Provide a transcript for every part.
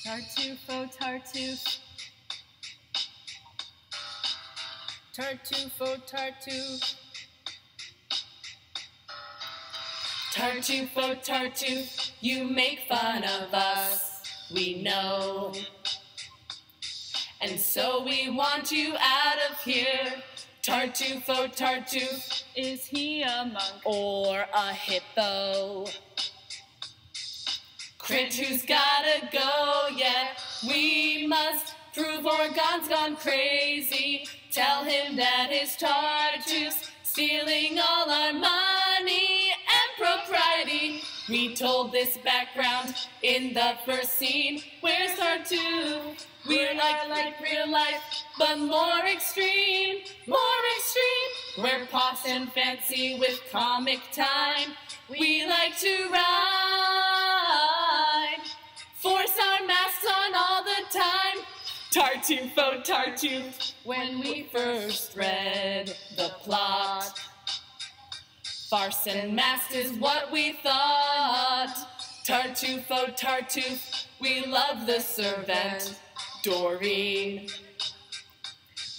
Tartuffe, oh Tartuffe. Tartuffe, oh Tartuffe. Tartuffe, oh Tartuffe, you make fun of us, we know. And so we want you out of here. Tartuffe, oh Tartuffe, is he a monk or a hippo? Crit, who's gotta go, yeah, we must prove Orgon's gone crazy. Tell him that his Tartuffe's stealing all our money and propriety. We told this background in the first scene. Where's Tartuffe? We're like real life, but more extreme, more extreme. We're posh and fancy with comic time. We like to rhyme, force our masks on all the time. Tartuffe, oh Tartuffe, when we first read the plot, farce and masked is what we thought. Tartuffe, oh Tartuffe, we love the servant, Doreen.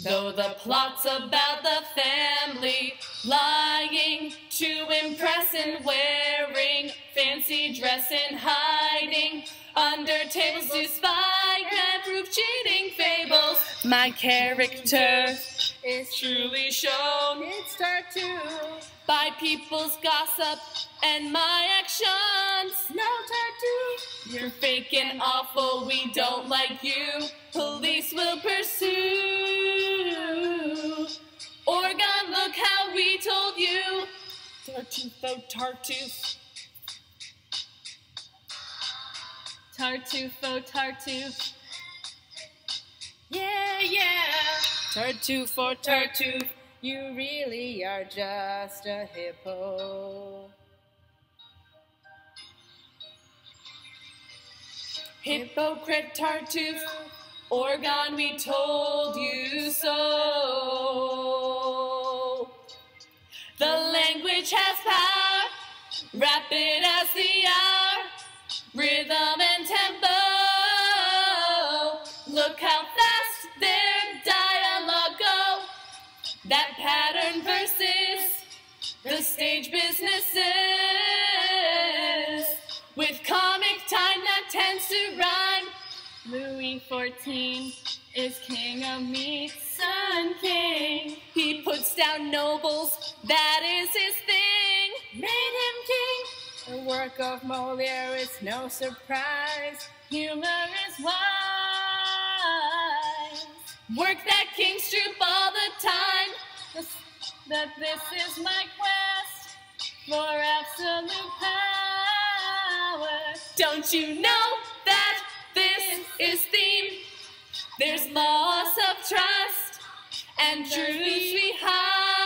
Though the plot's about the family lying to impress and wearing fancy dress and hiding under tables to spy grand-proof cheating fables, my character is truly shown. It's Tartuffe. By people's gossip and my actions. No Tartuffe. You're fake and awful, we don't like you. Police will pursue. Orgon, look how we told you. Tartuffe, oh Tartuffe. Tartuffe, oh Tartuffe. Yeah, yeah. Tartuffe, oh Tartuffe, you really are just a hippo. Hypocrite Tartuffe, Orgon, we told you so. The language has power, rapid as the hour, rhythm and tempo. Look how fast their dialogue go. That pattern versus the stage businesses. With comic time that tends to rhyme. Louis XIV is king of me, Sun King. He puts down nobles, that is his thing. made him king. The work of Molière is no surprise. Humor is wise. Work that king's troop all the time. That this is my quest for absolute power. Don't you know that this is theme? There's loss of trust and truths we hide.